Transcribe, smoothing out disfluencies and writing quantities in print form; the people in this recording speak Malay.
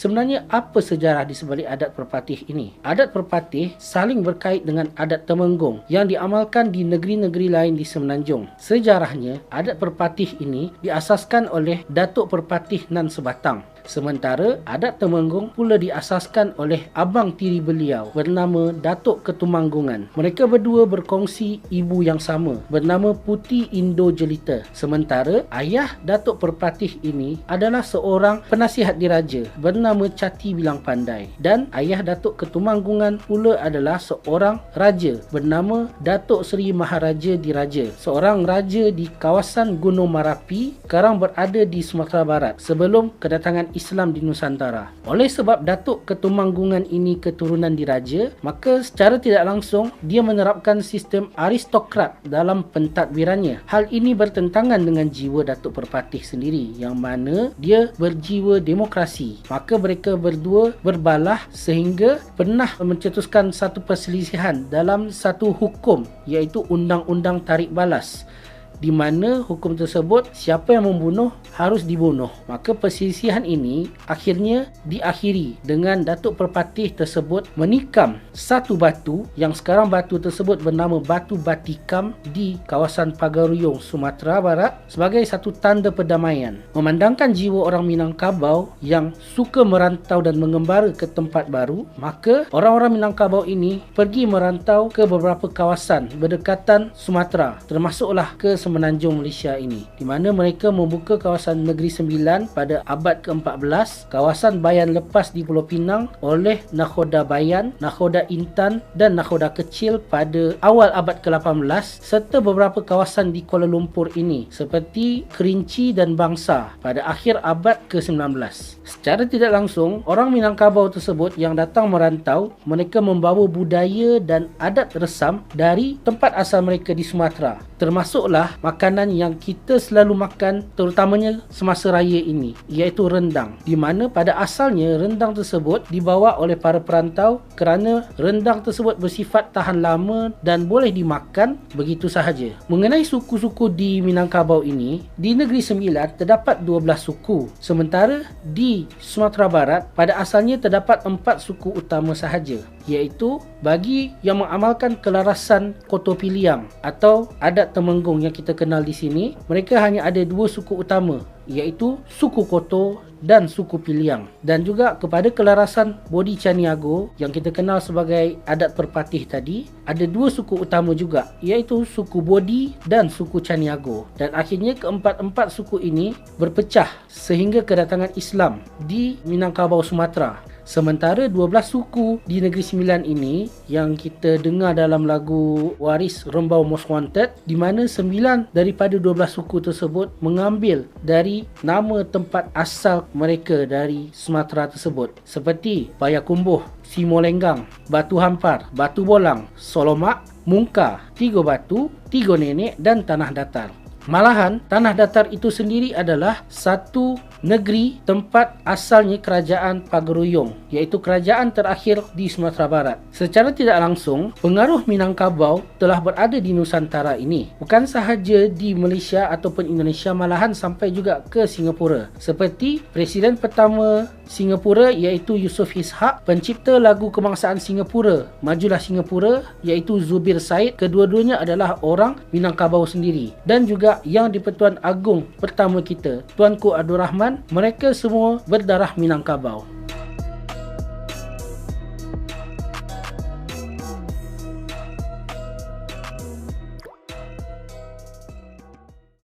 Sebenarnya apa sejarah di sebalik adat perpatih ini? Adat perpatih saling berkait dengan adat Temenggung yang diamalkan di negeri-negeri lain di Semenanjung. Sejarahnya, adat perpatih ini diasaskan oleh Datuk Perpatih Nan Sebatang. Sementara adat Temenggung pula diasaskan oleh abang tiri beliau bernama Datuk Ketumanggungan. Mereka berdua berkongsi ibu yang sama bernama Puti Indo Jelita. Sementara ayah Datuk Perpatih ini adalah seorang penasihat diraja bernama Cati Bilang Pandai. Dan ayah Datuk Ketumanggungan pula adalah seorang raja bernama Datuk Seri Maharaja Diraja, seorang raja di kawasan Gunung Marapi, sekarang berada di Sumatera Barat sebelum kedatangan Islam di Nusantara. Oleh sebab Datuk Ketumanggungan ini keturunan diraja, maka secara tidak langsung dia menerapkan sistem aristokrat dalam pentadbirannya. Hal ini bertentangan dengan jiwa Datuk Perpatih sendiri yang mana dia berjiwa demokrasi. Maka mereka berdua berbalah sehingga pernah mencetuskan satu perselisihan dalam satu hukum, iaitu Undang-Undang Tarik Balas, di mana hukum tersebut siapa yang membunuh harus dibunuh. Maka perselisihan ini akhirnya diakhiri dengan Datuk Perpatih tersebut menikam satu batu yang sekarang batu tersebut bernama Batu Batikam di kawasan Pagaruyung, Sumatera Barat sebagai satu tanda perdamaian. Memandangkan jiwa orang Minangkabau yang suka merantau dan mengembara ke tempat baru, maka orang-orang Minangkabau ini pergi merantau ke beberapa kawasan berdekatan Sumatera, termasuklah ke Semenanjung Malaysia ini, di mana mereka membuka kawasan Negeri Sembilan pada abad ke-14, kawasan Bayan Lepas di Pulau Pinang oleh Nakhoda Bayan, Nakhoda Intan dan Nakhoda Kecil pada awal abad ke-18, serta beberapa kawasan di Kuala Lumpur ini seperti Kerinci dan Bangsa pada akhir abad ke-19. Secara tidak langsung, orang Minangkabau tersebut yang datang merantau, mereka membawa budaya dan adat resam dari tempat asal mereka di Sumatera, termasuklah makanan yang kita selalu makan terutamanya semasa raya ini, iaitu rendang, di mana pada asalnya rendang tersebut dibawa oleh para perantau kerana rendang tersebut bersifat tahan lama dan boleh dimakan begitu sahaja. Mengenai suku-suku di Minangkabau ini, di Negeri Sembilan terdapat 12 suku, sementara di Sumatera Barat pada asalnya terdapat 4 suku utama sahaja, iaitu bagi yang mengamalkan kelarasan Koto Piliang atau adat Temenggung yang kita kenal di sini, mereka hanya ada 2 suku utama, iaitu suku Koto dan suku Piliang. Dan juga kepada kelarasan Bodi Caniago yang kita kenal sebagai adat Perpatih tadi, ada 2 suku utama juga, iaitu suku Bodi dan suku Caniago. Dan akhirnya keempat-empat suku ini berpecah sehingga kedatangan Islam di Minangkabau, Sumatera. Sementara 12 suku di Negeri Sembilan ini yang kita dengar dalam lagu Waris Rembau Most Wanted, di mana 9 daripada 12 suku tersebut mengambil dari nama tempat asal mereka dari Sumatera tersebut, seperti Payakumbuh, Simolenggang, Batu Hampar, Batu Bolang, Solomak, Mungka, Tiga Batu, Tiga Nenek dan Tanah Datar. Malahan, Tanah Datar itu sendiri adalah satu negeri tempat asalnya kerajaan Pagaruyung, iaitu kerajaan terakhir di Sumatera Barat. Secara tidak langsung, pengaruh Minangkabau telah berada di Nusantara ini, bukan sahaja di Malaysia ataupun Indonesia, malahan sampai juga ke Singapura. Seperti Presiden pertama Singapura iaitu Yusof Ishak, pencipta lagu kebangsaan Singapura, Majulah Singapura, iaitu Zubir Said, kedua-duanya adalah orang Minangkabau sendiri. Dan juga yang di-Pertuan Agong pertama kita, Tuanku Abdul Rahman, mereka semua berdarah Minangkabau.